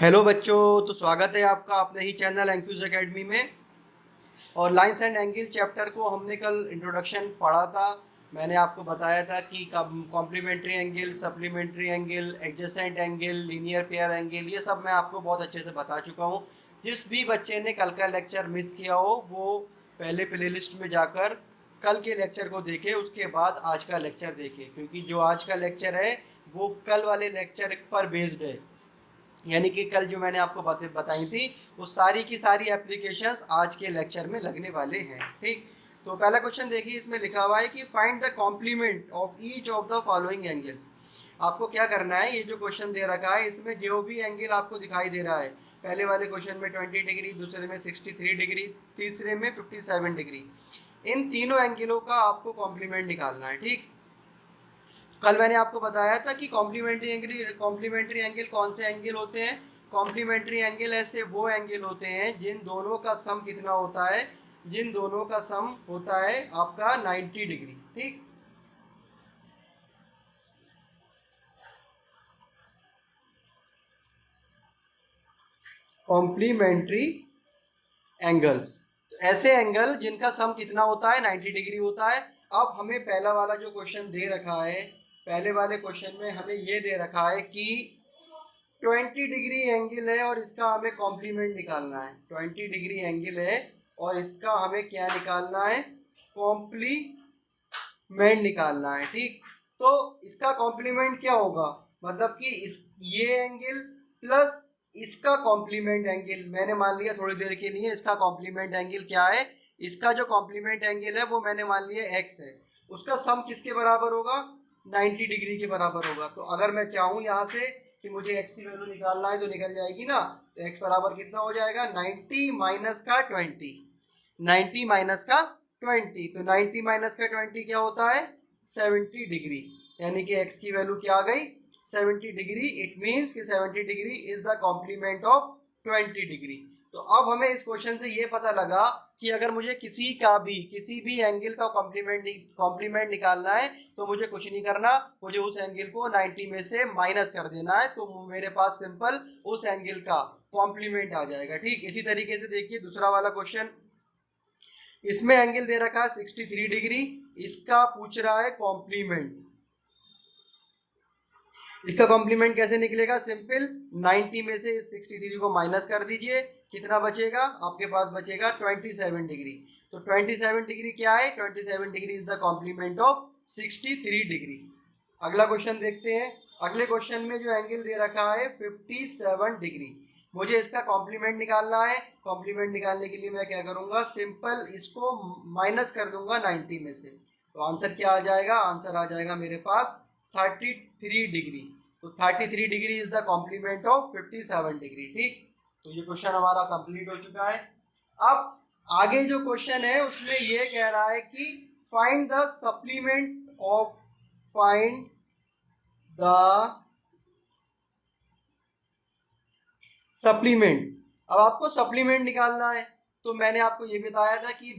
Hello बच्चों, तो स्वागत है आपका अपने ही चैनल एंक्यूज एकेडमी में। और लाइंस एंड एंगल चैप्टर को हमने कल इंट्रोडक्शन पढ़ा था। मैंने आपको बताया था कि complementary angle, supplementary angle, adjacent angle, linear pair angle, ये सब मैं आपको बहुत अच्छे से बता चुका हूँ। जिस भी बच्चे ने कल का लेक्चर मिस किया हो वो पहले प्लेलिस्ट में जाकर कल के लेक्चर को देखे, उसके बाद आज का लेक्चर देखे, क्योंकि जो आज का लेक्चर है वो कल वाले लेक्चर पर बेस्ड है। यानी कि कल जो मैंने आपको बातें बताई थी वो सारी की सारी एप्लीकेशंस आज के लेक्चर में लगने वाले हैं। ठीक, तो पहला क्वेश्चन देखिए, इसमें लिखा हुआ है कि find the complement of each of the following angles. आपको क्या करना है, ये जो क्वेश्चन दे रखा है इसमें जो भी एंगल आपको दिखाई दे रहा है, पहले वाले क्वेश्चन में 20 डिग्री, दूसरे में 63 डिग्री, तीसरे में 57 डिग्री, इन तीनों एंगलों का आपको कॉम्प्लीमेंट निकालना है। ठीक, कल मैंने आपको बताया था कि कॉम्प्लीमेंट्री एंगल कौन से एंगल होते हैं। कॉम्प्लीमेंट्री एंगल ऐसे वो एंगल होते हैं जिन दोनों का सम कितना होता है, जिन दोनों का सम होता है आपका 90 डिग्री। ठीक, कॉम्प्लीमेंट्री एंगल्स, ऐसे एंगल जिनका सम कितना होता है, 90 डिग्री होता है। अब हमें पहला वाला जो क्वेश्चन दे रखा है, पहले वाले क्वेश्चन में हमें ये दे रखा है कि 20 डिग्री एंगल है और इसका हमें कॉम्प्लीमेंट निकालना है। 20 डिग्री एंगल है और इसका हमें क्या निकालना है, कॉम्प्लीमेंट निकालना है। ठीक, तो इसका कॉम्प्लीमेंट क्या होगा, मतलब कि इस ये एंगल प्लस इसका कॉम्प्लीमेंट एंगल, मैंने मान लिया थोड़ी देर के लिए इसका कॉम्प्लीमेंट एंगल क्या है, इसका जो कॉम्प्लीमेंट एंगल है वो मैंने मान लिया x है, उसका सम किसके बराबर होगा, 90 डिग्री के बराबर होगा। तो अगर मैं चाहूँ यहाँ से कि मुझे x की वैल्यू निकालना है तो निकल जाएगी ना। तो x बराबर कितना हो जाएगा, 90 माइनस का 20, 90 माइनस का 20, तो 90 माइनस का 20 क्या होता है, 70 डिग्री। यानी कि x की वैल्यू क्या आ गई, 70 डिग्री। इट मीन्स कि 70 degree is the complement of 20 degree. तो अब हमें इस क्वेश्चन से ये पता लगा कि अगर मुझे किसी भी एंगल का कॉम्प्लीमेंट निकालना है तो मुझे कुछ नहीं करना, मुझे उस एंगल को 90 में से माइनस कर देना है, तो मेरे पास सिंपल उस एंगल का कॉम्प्लीमेंट आ जाएगा। ठीक, इसी तरीके से देखिए दूसरा वाला क्वेश्चन, इसमें एंगल दे रखा है 63 डिग्री, इसका पूछ रहा है कॉम्प्लीमेंट। इसका कॉम्प्लीमेंट कैसे निकलेगा, सिंपल 90 में से 63 को माइनस कर दीजिए, कितना बचेगा आपके पास, बचेगा 27 डिग्री। तो 27 डिग्री क्या है, 27 degree is the complement of 63 degree. अगला क्वेश्चन देखते हैं। अगले क्वेश्चन में जो एंगल दे रखा है 57 डिग्री, मुझे इसका कॉम्प्लीमेंट निकालना है। कॉम्प्लीमेंट निकालने के लिए मैं क्या करूंगा, सिंपल इसको माइनस कर दूंगा 90 में से, तो आंसर क्या आ जाएगा, आंसर आ जाएगा मेरे पास 33 डिग्री। तो 33 degree is the complement of 57 degree. ठीक, तो ये क्वेश्चन हमारा कंप्लीट हो चुका है। अब आगे जो क्वेश्चन है उसमें ये कह रहा है कि find the supplement of, find the supplement. अब आपको सप्लीमेंट निकालना है, तो मैंने आपको ये बताया था कि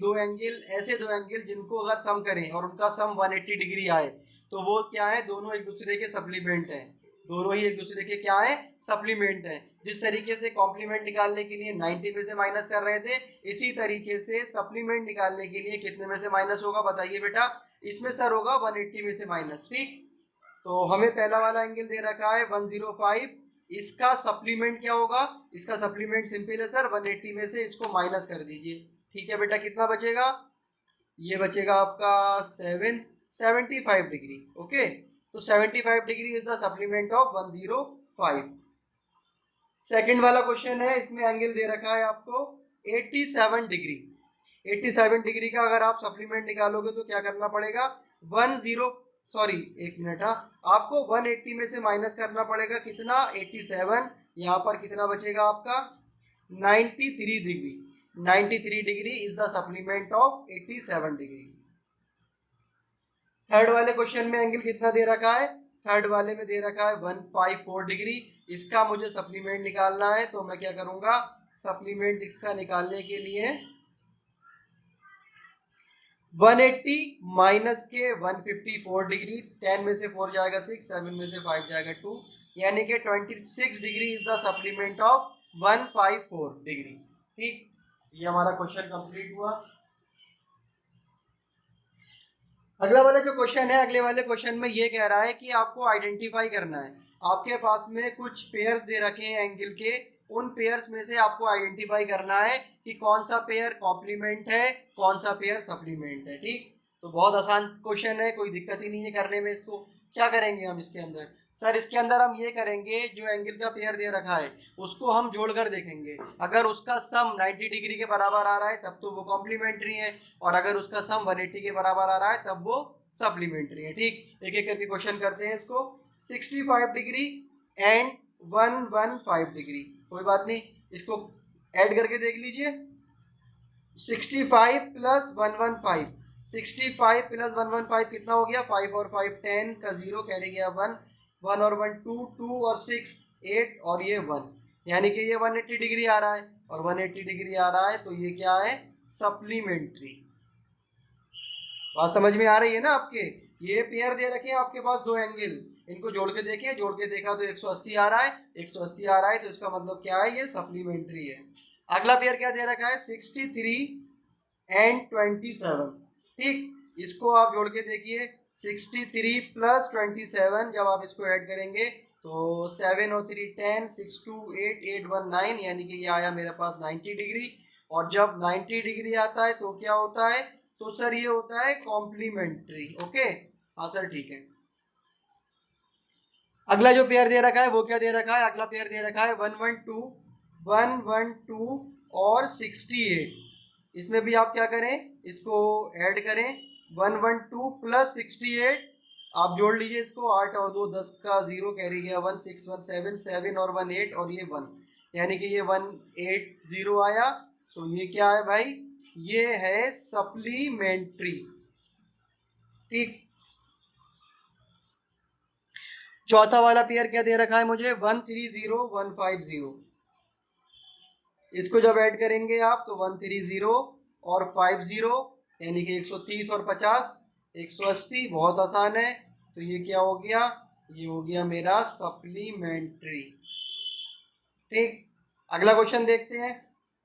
ऐसे दो एंगल जिनको अगर सम करें और उनका सम 180 डिग्री आए तो वो क्या है, दोनों एक दूसरे के सप्लीमेंट हैं, दोनों ही एक दूसरे के क्या है, सप्लीमेंट हैं। जिस तरीके से कॉम्प्लीमेंट निकालने के लिए 90 में से माइनस कर रहे थे, इसी तरीके से सप्लीमेंट निकालने के लिए कितने में से माइनस होगा बताइए बेटा, इसमें सर होगा 180 में से माइनस। ठीक, तो हमें पहला वाला एंगल दे रखा है 105, इसका सप्लीमेंट क्या होगा, इसका सप्लीमेंट सिंपल है सर, 180 में से इसको माइनस कर दीजिए। ठीक है बेटा, कितना बचेगा, ये बचेगा आपका 75 डिग्री। ओके, तो 75 degree is the supplement of 105। Second वाला क्वेश्चन है, इसमें एंगल दे रखा है आपको 87 डिग्री। 87 डिग्री का अगर आप सप्लीमेंट निकालोगे तो क्या करना पड़ेगा, एक मिनट, हाँ, आपको 180 में से माइनस करना पड़ेगा, कितना, 87। यहाँ पर कितना बचेगा आपका, 93 degree. 93 degree is the supplement of 87 degree. Third वाले क्वेश्चन में एंगल कितना दे रखा है, थर्ड वाले में दे रखा है 154 डिग्री, इसका मुझे सप्लीमेंट निकालना है। तो मैं क्या करूंगा, सप्लीमेंट इसका निकालने के लिए 180 माइनस के 154 डिग्री, 10 में से 4 जाएगा 6, 7 में से 5 जाएगा 2, यानी कि 26 degree is the supplement of 154 degree. ठीक, ये हमारा क्वेश्चन कंप्लीट हुआ। अगला वाला जो क्वेश्चन है, अगले वाले क्वेश्चन में ये कह रहा है कि आपको आइडेंटिफाई करना है, आपके पास में कुछ पेयर्स दे रखे हैं एंगल के, उन पेयर्स में से आपको आइडेंटिफाई करना है कि कौन सा पेयर कॉम्प्लीमेंट है, कौन सा पेयर सप्लीमेंट है। ठीक, तो बहुत आसान क्वेश्चन है, कोई दिक्कत ही नहीं है करने में। इसको क्या करेंगे हम इसके अंदर? सर इसके अंदर हम ये करेंगे, जो एंगल का पेयर दे रखा है उसको हम जोड़कर देखेंगे, अगर उसका सम 90 डिग्री के बराबर आ रहा है तब तो वो कॉम्प्लीमेंट्री है, और अगर उसका सम 180 के बराबर आ रहा है तब वो सप्लीमेंट्री है। ठीक, एक एक करके क्वेश्चन करते हैं इसको। 65 डिग्री एंड 115 डिग्री, कोई बात नहीं, इसको ऐड करके देख लीजिए। 65 प्लस 115, 65 प्लस 115 कितना हो गया? 5 और 5 10 का 0 कैरी गया 1, 1 और 1 2, 2 और 6 8 और ये 1, यानी कि ये 180 डिग्री आ रहा है, और 180 डिग्री आ रहा है तो ये क्या है? सप्लीमेंट्री। बात समझ में आ रही है ना आपके? ये पेयर दे रखे हैं आपके पास दो एंगल, इनको जोड़ के देखें, जोड़ के देखा तो 180 आ रहा है, 180 आ रहा है तो इसका मतलब क्या है? ये सप्लीमेंट्री है। अगला पेयर क्या दे रखा है? 63 एंड 27। ठीक, इसको आप जोड़ के देखिए, 63 प्लस 27, जब आप इसको ऐड करेंगे तो 7 और 3 10, 6 2 8 8 1 9, यानी कि ये आया मेरे पास 90 डिग्री। और जब 90 डिग्री आता है तो क्या होता है? तो सर ये होता है कॉम्प्लीमेंट्री। ओके, हाँ सर ठीक है। अगला जो पेयर दे रखा है वो क्या दे रखा है? अगला पेयर दे रखा है 112 और 68। इसमें भी आप क्या करें? इसको ऐड करें, 112 प्लस 68, आप जोड़ लीजिए इसको, 8 और 2 10 का 0 कैरी गया 1, 6 1 7 7 और 1 8 और ये 1, यानी कि ये 180 आया। तो ये क्या है भाई? ये है सप्लीमेंट्री। ठीक, चौथा वाला पेयर क्या दे रखा है मुझे? 130 150। इसको जब ऐड करेंगे आप तो 130 और 50, यानी कि 130 और 50 180, बहुत आसान है। तो ये क्या हो गया? ये हो गया मेरा सप्लीमेंट्री। ठीक, अगला क्वेश्चन देखते हैं।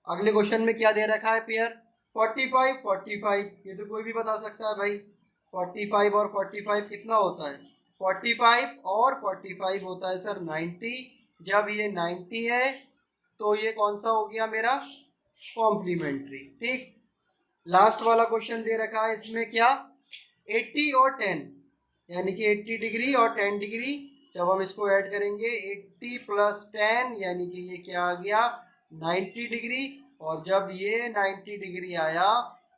अगले क्वेश्चन में क्या दे रखा है पेयर? 45 45, ये तो कोई भी बता सकता है भाई। 45 और 45 कितना होता है? 45 और 45 होता है सर 90। जब ये 90 है तो ये कौन सा हो गया मेरा? कॉम्प्लीमेंट्री। ठीक, लास्ट वाला क्वेश्चन दे रखा है, इसमें क्या? 80 और 10, यानी कि 80 डिग्री और 10 डिग्री, जब हम इसको ऐड करेंगे 80 प्लस 10, यानी कि ये क्या आ गया? 90 डिग्री। और जब ये 90 डिग्री आया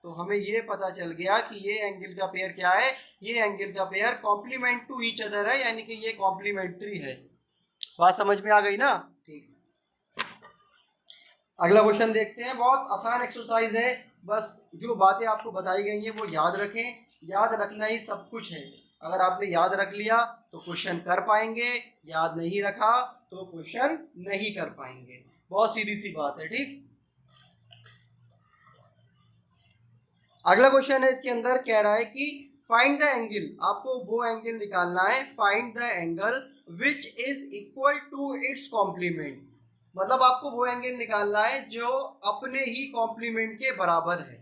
तो हमें ये पता चल गया कि ये एंगल का पेयर क्या है? ये एंगल का pair complement to each other है, यानी कि ये कॉम्प्लीमेंट्री है। बात समझ में आ गई ना? ठीक, अगला क्वेश्चन देखते हैं। बहुत आसान एक्सरसाइज है, बस जो बातें आपको बताई गई हैं वो याद रखें, याद रखना ही सब कुछ है। अगर आपने याद रख लिया तो क्वेश्चन कर पाएंगे, याद नहीं रखा तो क्वेश्चन नहीं कर पाएंगे। बहुत सीधी सी बात है। ठीक, अगला क्वेश्चन है, इसके अंदर कह रहा है कि फाइंड द एंगल, आपको वो एंगल निकालना है, find the angle which is equal to its complement. मतलब आपको वो एंगल निकालना है जो अपने ही कॉम्प्लीमेंट के बराबर है,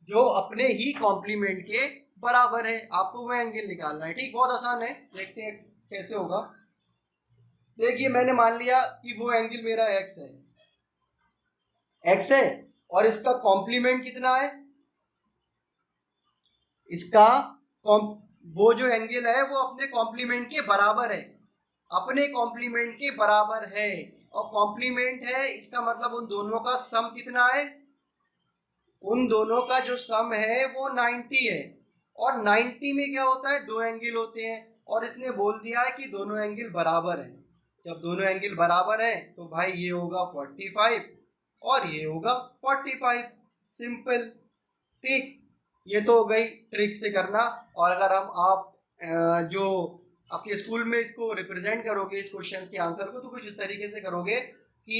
जो अपने ही कॉम्प्लीमेंट के बराबर है, आपको वो एंगल निकालना है। ठीक, बहुत आसान है, देखते हैं कैसे होगा। देखिए, मैंने मान लिया कि वो एंगल मेरा एक्स है, एक्स है, और इसका कॉम्प्लीमेंट कितना है? इसका वो जो एंगल है वो अपने कॉम्प्लीमेंट के बराबर है, अपने कॉम्प्लीमेंट के बराबर है। और कॉम्प्लीमेंट है इसका मतलब उन दोनों का सम कितना है? उन दोनों का जो सम है वो 90 है। और 90 में क्या होता है? दो एंगल होते हैं, और इसने बोल दिया है कि दोनों एंगल बराबर है। जब दोनों एंगल बराबर है तो भाई ये होगा 45 और ये होगा 45, सिंपल। ठीक, ये तो हो गई ट्रिक से करना। और अगर हम आप जो आपके स्कूल में इसको रिप्रेजेंट करोगे इस क्वेश्चन के आंसर को, तो कुछ इस तरीके से करोगे कि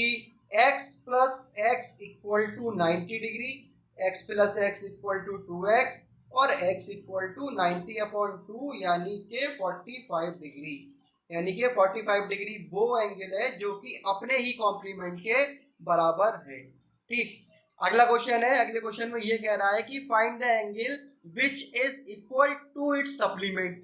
x plus x equal to 90 degree, x plus x equal to 2x और x इक्वल टू 90/2 यानी के 45 डिग्री। यानी कि 45 डिग्री वो एंगल है जो कि अपने ही कॉम्प्लीमेंट के बराबर है। ठीक, अगला क्वेश्चन है। अगले क्वेश्चन में ये कह रहा है कि find the angle which is equal to its supplement.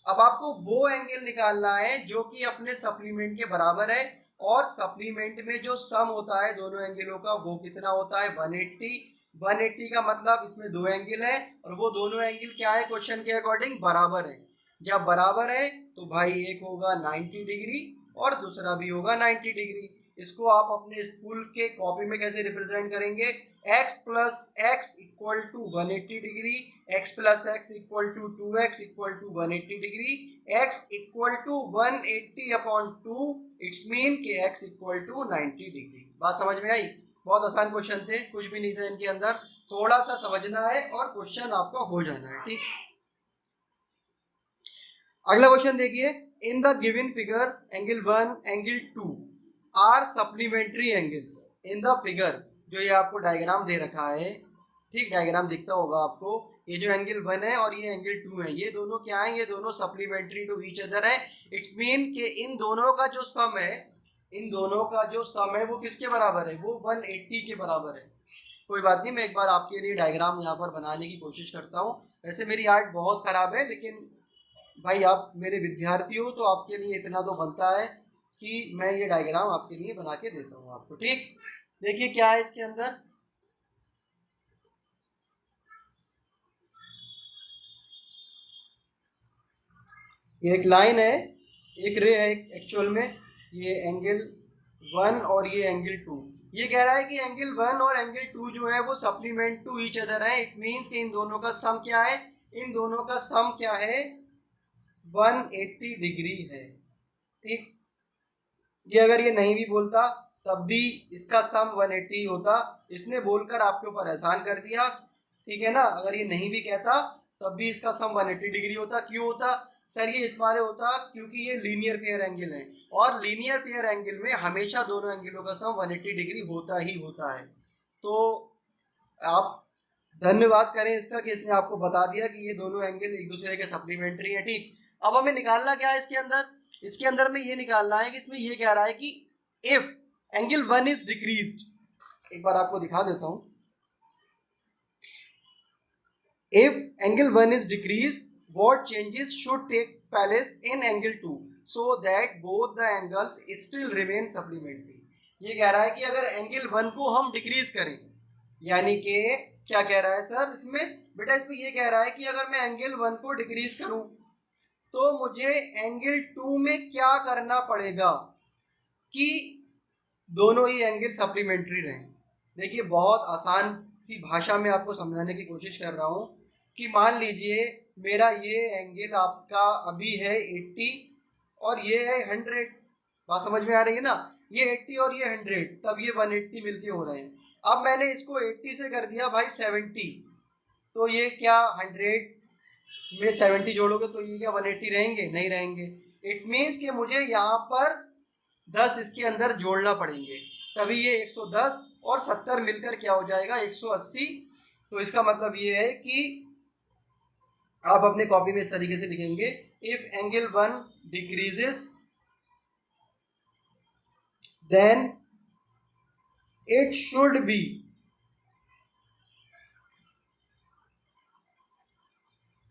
अब आपको वो एंगल निकालना है जो कि अपने सप्लीमेंट के बराबर है, और सप्लीमेंट में जो सम होता है दोनों एंगलों का वो कितना होता है 180। 180 का मतलब इसमें दो एंगल है और वो दोनों एंगल क्या है क्वेश्चन के अकॉर्डिंग बराबर है। जब बराबर है तो भाई एक होगा 90 डिग्री और दूसरा भी होगा 90 डिग्री। इसको आप अपने स्कूल के कॉपी में कैसे रिप्रेजेंट करेंगे, x plus x equal to 180 degree, x plus x equal to 2x equal to 180 degree, x equal to 180 upon 2, it's mean कि x इक्वल टू 90 डिग्री। बात समझ में आई? बहुत आसान क्वेश्चन थे, कुछ भी नहीं था इनके अंदर, थोड़ा सा समझना है और क्वेश्चन आपका हो जाना है। ठीक, अगला क्वेश्चन देखिए। In the given figure angle 1 angle 2 are supplementary angles. In the figure, जो ये आपको डायग्राम दे रखा है, ठीक, डायग्राम दिखता होगा आपको, ये जो एंगल 1 है और ये एंगल 2 है, ये दोनों क्या है, ये दोनों सप्लीमेंट्री टू ईच अदर है। इट्स मीन कि इन दोनों का जो सम है, इन दोनों का जो सम है वो किसके बराबर है, वो 180 के बराबर है। कोई बात नहीं, मैं एक बार आपके लिए डायग्राम यहाँ पर बनाने की कोशिश करता हूँ। वैसे मेरी आर्ट बहुत ख़राब है, लेकिन भाई आप मेरे विद्यार्थी हो तो आपके लिए इतना तो बनता है कि मैं ये डायग्राम आपके लिए बना के देता हूँ आपको। ठीक, देखिए क्या है इसके अंदर। ये एक लाइन है, एक रे है एक्चुअल में, ये एंगल 1 और ये एंगल 2। ये कह रहा है कि एंगल 1 और एंगल 2 जो है वो सप्लीमेंट टू ईच अदर है। इट मीन्स कि इन दोनों का सम क्या है, इन दोनों का सम क्या है 180 डिग्री है। ठीक, ये अगर ये नहीं भी बोलता तब भी इसका सम 180 होता। इसने बोलकर आपके ऊपर एहसान कर दिया, ठीक है ना। अगर ये नहीं भी कहता तब भी इसका सम 180 डिग्री होता। क्यों होता सर? ये इस बारे होता क्योंकि ये लीनियर पेयर एंगल है, और लीनियर पेयर एंगल में हमेशा दोनों एंगलों का सम 180 डिग्री होता ही होता है। तो आप धन्यवाद करें इसका कि इसने आपको बता दिया कि ये दोनों एंगल एक दूसरे के सप्लीमेंट्री हैं। ठीक, अब हमें निकालना क्या है इसके अंदर, इसके अंदर में ये निकालना है कि इसमें ये कह रहा है कि इफ एंगल 1 इज डिक्रीज्ड, एक बार आपको दिखा देता हूं। If angle 1 is decreased, what changes should take place in angle 2 so that both the angles still remain supplementary। ये कह रहा है कि अगर एंगल 1 को हम डिक्रीज करें, यानी कि क्या कह रहा है सर इसमें, बेटा इसमें ये कह रहा है कि अगर मैं एंगल 1 को डिक्रीज करूं तो मुझे एंगल 2 में क्या करना पड़ेगा कि दोनों ही एंगल सप्लीमेंट्री रहें। देखिए बहुत आसान सी भाषा में आपको समझाने की कोशिश कर रहा हूँ कि मान लीजिए मेरा ये एंगल आपका अभी है 80 और ये है 100। बात समझ में आ रही है ना, ये 80 और ये 100, तब ये 180 मिलके हो रहे हैं। अब मैंने इसको 80 से कर दिया भाई 70, तो ये क्या 100 में 70 जोड़ोगे तो ये क्या 180 रहेंगे? नहीं रहेंगे। इट मीन्स कि मुझे यहाँ पर 10 इसके अंदर जोड़ना पड़ेंगे, तभी ये 110 और 70 मिलकर क्या हो जाएगा 180। तो इसका मतलब ये है कि आप अपने कॉपी में इस तरीके से लिखेंगे, if angle 1 decreases then it should be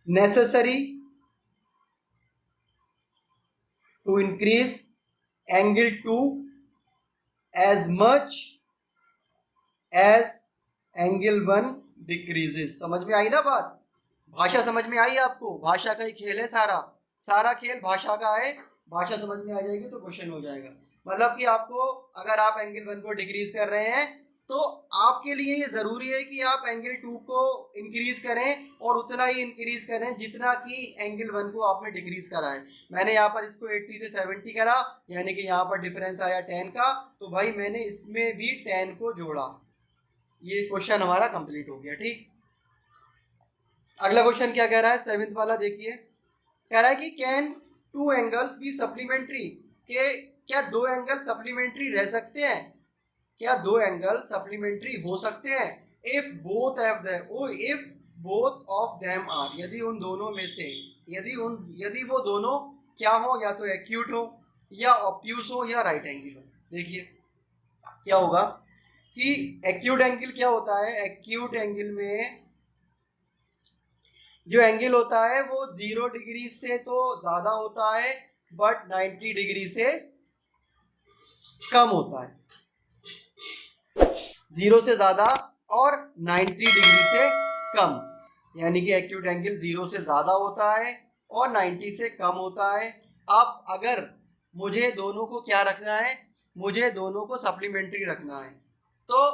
necessary to increase angle 2 as much as angle 1 decreases. समझ में आई ना बात? भाषा समझ में आई आपको? भाषा का ही खेल है, सारा सारा खेल भाषा का है। भाषा समझ में आ जाएगी तो क्वेश्चन हो जाएगा। मतलब कि आपको अगर आप एंगल 1 को डिक्रीज कर रहे हैं तो आपके लिए ये ज़रूरी है कि आप एंगल 2 को इंक्रीज करें और उतना ही इंक्रीज करें जितना कि एंगल 1 को आपने डिक्रीज करा है। मैंने यहाँ पर इसको 80 से 70 करा, यानी कि यहाँ पर डिफरेंस आया 10 का, तो भाई मैंने इसमें भी 10 को जोड़ा। ये क्वेश्चन हमारा कंप्लीट हो गया। ठीक, अगला क्वेश्चन क्या कह रहा है, 7th वाला देखिए। कह रहा है कि can two angles be supplementary, के क्या दो एंगल सप्लीमेंट्री रह सकते हैं? क्या दो एंगल सप्लीमेंट्री हो सकते हैं? If both of them are, यदि उन दोनों में से, यदि वो दोनों क्या हो, या तो एक्यूट हो या ऑब्ट्यूज हो या राइट एंगल हो। देखिए क्या होगा कि एक्यूट एंगल क्या होता है, एक्यूट एंगल में जो एंगल होता है वो 0 डिग्री से तो ज्यादा होता है बट 90 डिग्री से कम होता है, 0 से ज्यादा और 90 डिग्री से कम, यानी कि एक्यूट एंगल 0 से ज्यादा होता है और 90 से कम होता है। अब अगर मुझे दोनों को क्या रखना है, मुझे दोनों को सप्लीमेंट्री रखना है, तो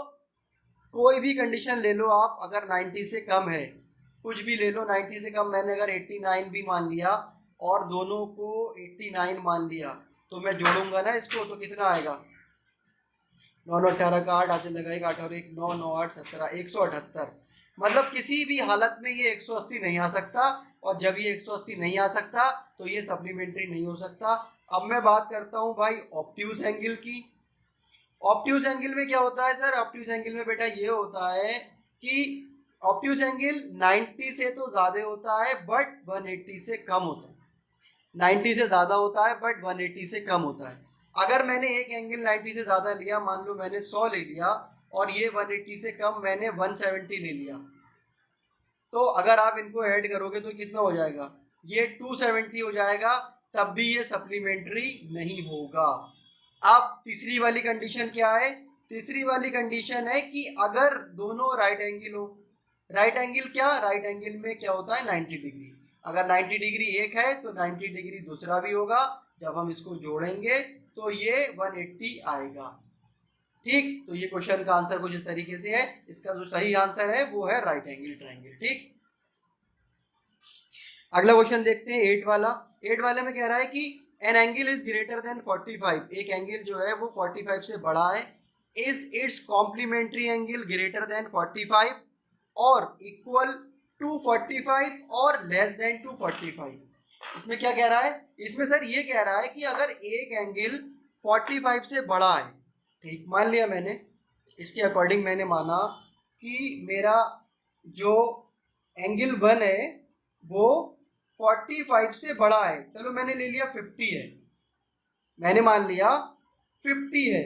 कोई भी कंडीशन ले लो आप, अगर 90 से कम है, कुछ भी ले लो 90 से कम, मैंने अगर 89 भी मान लिया और दोनों को 89 मान लिया, तो मैं जोड़ूंगा ना इसको, तो कितना आएगा, 9 9 18 का 8 हाथ लगाएगा, 8 और 1 9 9 8 17 178। मतलब किसी भी हालत में ये 180 नहीं आ सकता, और जब ये 180 नहीं आ सकता तो ये सप्लीमेंट्री नहीं हो सकता। अब मैं बात करता हूँ भाई ऑब्ट्यूज एंगल की। ऑब्ट्यूज एंगल में क्या होता है सर, ऑब्ट्यूज एंगल में बेटा ये होता है कि ऑब्ट्यूज एंगल 90 से तो ज़्यादा होता है बट 180 से कम होता है, 90 से ज़्यादा होता है बट 180 से कम होता है। अगर मैंने एक एंगल 90 से ज़्यादा लिया, मान लो मैंने 100 ले लिया, और ये 180 से कम मैंने 170 ले लिया, तो अगर आप इनको ऐड करोगे तो कितना हो जाएगा, ये 270 हो जाएगा, तब भी ये सप्लीमेंट्री नहीं होगा। अब तीसरी वाली कंडीशन क्या है, तीसरी वाली कंडीशन है कि अगर दोनों राइट एंगल हो, राइट एंगल क्या, राइट एंगल में क्या होता है 90 डिग्री, अगर 90 डिग्री एक है तो 90 डिग्री दूसरा भी होगा, जब हम इसको जोड़ेंगे तो ये 180 आएगा। ठीक, तो ये क्वेश्चन का आंसर कुछ इस तरीके से है, इसका जो सही आंसर है वो है राइट एंगल ट्रायंगल। ठीक, अगला क्वेश्चन देखते हैं 8 वाला। 8 वाले में कह रहा है कि an angle is greater than 45, एक एंगल जो है वो 45 से बड़ा है, is its complementary angle greater than 45 और इक्वल टू 45 और लेस देन टू 45। इसमें क्या कह रहा है, इसमें सर ये कह रहा है कि अगर एक एंगल 45 से बड़ा है, ठीक, मान लिया मैंने, इसके अकॉर्डिंग मैंने माना कि मेरा जो एंगल 1 है वो 45 से बड़ा है, चलो मैंने ले लिया 50 है, मैंने मान लिया 50 है,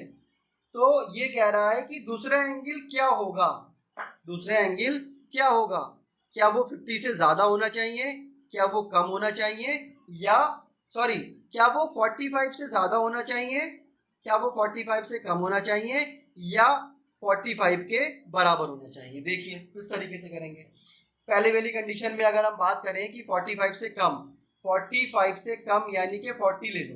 तो ये कह रहा है कि दूसरा एंगल क्या होगा, दूसरा एंगल क्या होगा, क्या वो 50 से ज़्यादा होना चाहिए, क्या वो कम होना चाहिए, या सॉरी क्या वो 45 से ज़्यादा होना चाहिए, क्या वो 45 से कम होना चाहिए, या 45 के बराबर होना चाहिए। देखिए किस तरीके से करेंगे। पहले वाली कंडीशन में अगर हम बात करें कि 45 से कम, 45 से कम यानी कि 40 ले लो,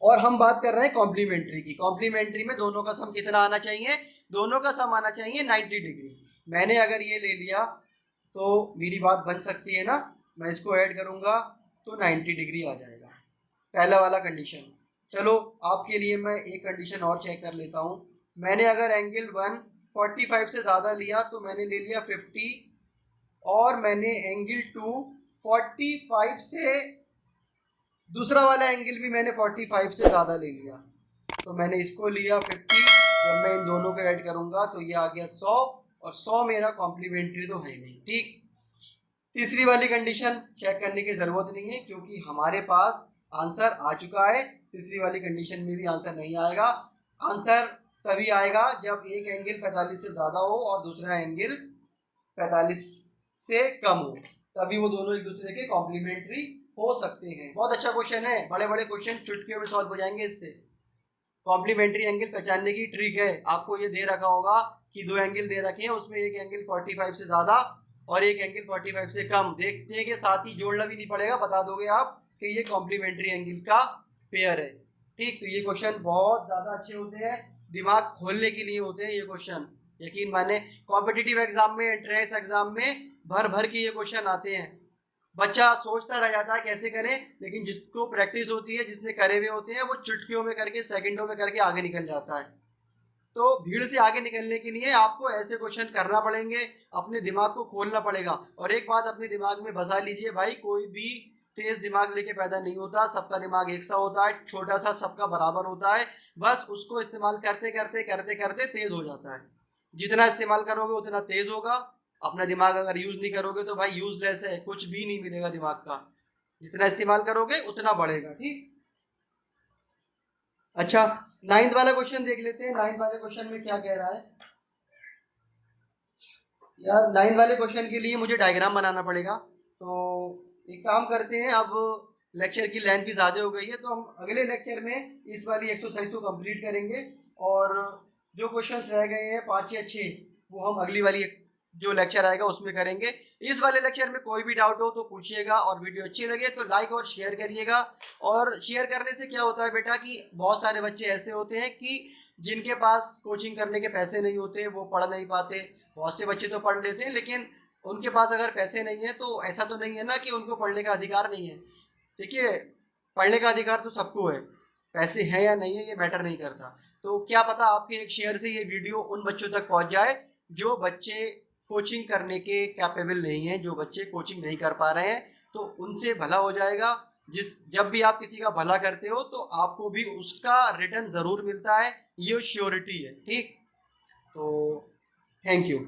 और हम बात कर रहे हैं कॉम्प्लीमेंट्री की, कॉम्प्लीमेंट्री में दोनों का सम कितना आना चाहिए, दोनों का सम आना चाहिए 90 डिग्री। मैंने अगर ये ले लिया तो मेरी बात बन सकती है ना, मैं इसको ऐड करूंगा तो 90 डिग्री आ जाएगा, पहला वाला कंडीशन। चलो आपके लिए मैं एक कंडीशन और चेक कर लेता हूँ। मैंने अगर एंगल 1 45 से ज़्यादा लिया तो मैंने ले लिया 50, और मैंने एंगल 2 45 से, दूसरा वाला एंगल भी मैंने 45 से ज़्यादा ले लिया, तो मैंने इसको लिया 50, जब मैं इन दोनों को ऐड करूंगा तो ये आ गया 100, और 100 मेरा कॉम्प्लीमेंट्री तो है नहीं। ठीक, तीसरी वाली कंडीशन चेक करने की ज़रूरत नहीं है क्योंकि हमारे पास आंसर आ चुका है, तीसरी वाली कंडीशन में भी आंसर नहीं आएगा। आंसर तभी आएगा जब एक एंगल 45 से ज़्यादा हो और दूसरा एंगल 45 से कम हो, तभी वो दोनों एक दूसरे के कॉम्प्लीमेंट्री हो सकते हैं। बहुत अच्छा क्वेश्चन है, बड़े बड़े क्वेश्चन चुटकियों में सॉल्व हो जाएंगे इससे। कॉम्प्लीमेंट्री एंगल पहचानने की ट्रिक है, आपको ये दे रखा होगा कि दो एंगल दे रखे हैं, उसमें एक एंगल 45 से ज़्यादा और एक एंगल 45 से कम, देखने के साथ ही जोड़ना भी नहीं पड़ेगा, बता दोगे आप कि ये कॉम्प्लीमेंट्री एंगल का पेयर है। ठीक, तो ये क्वेश्चन बहुत ज़्यादा अच्छे होते हैं, दिमाग खोलने के लिए होते हैं ये क्वेश्चन, यकीन माने। कॉम्पिटिटिव एग्जाम में, एंट्रेंस एग्जाम में भर भर के ये क्वेश्चन आते हैं, बच्चा सोचता रह जाता है कैसे करें, लेकिन जिसको प्रैक्टिस होती है, जिसने करे हुए होते हैं, वो चुटकियों में करके, सेकंडों में करके आगे निकल जाता है। तो भीड़ से आगे निकलने के लिए आपको ऐसे क्वेश्चन करना पड़ेंगे, अपने दिमाग को खोलना पड़ेगा। और एक बात अपने दिमाग में बसा लीजिए भाई, कोई भी तेज दिमाग लेके पैदा नहीं होता, सबका दिमाग एक सा होता है, छोटा सा सबका बराबर होता है, बस उसको इस्तेमाल करते करते करते करते तेज हो जाता है। जितना इस्तेमाल करोगे उतना तेज होगा, अपना दिमाग अगर यूज नहीं करोगे तो भाई यूजलेस है, कुछ भी नहीं मिलेगा दिमाग का। जितना इस्तेमाल करोगे उतना बढ़ेगा। ठीक। अच्छा, नाइन्थ वाला क्वेश्चन देख लेते हैं। नाइन्थ वाले क्वेश्चन में क्या कह रहा है यार। नाइन्थ वाले क्वेश्चन के लिए मुझे डायग्राम बनाना पड़ेगा, तो एक काम करते हैं। अब लेक्चर की लेंथ भी ज़्यादा हो गई है, तो हम अगले लेक्चर में इस वाली एक्सरसाइज को कंप्लीट करेंगे, और जो क्वेश्चंस रह गए हैं 5 या 6 वो हम अगली वाली जो लेक्चर आएगा उसमें करेंगे। इस वाले लेक्चर में कोई भी डाउट हो तो पूछिएगा, और वीडियो अच्छी लगे तो लाइक और शेयर करिएगा। और शेयर करने से क्या होता है बेटा कि बहुत सारे बच्चे ऐसे होते हैं कि जिनके पास कोचिंग करने के पैसे नहीं होते, वो पढ़ नहीं पाते। बहुत से बच्चे तो पढ़ लेते हैं, लेकिन उनके पास अगर पैसे नहीं है तो ऐसा तो नहीं है ना कि उनको पढ़ने का अधिकार नहीं है। देखिए, पढ़ने का अधिकार तो सबको है, पैसे हैं या नहीं है ये मैटर नहीं करता। तो क्या पता आपके एक शेयर से ये वीडियो उन बच्चों तक पहुंच जाए जो बच्चे कोचिंग करने के कैपेबल नहीं हैं, जो बच्चे कोचिंग नहीं कर पा रहे हैं, तो उनसे भला हो जाएगा। जब भी आप किसी का भला करते हो तो आपको भी उसका रिटर्न ज़रूर मिलता है, ये श्योरिटी है। ठीक। तो थैंक यू।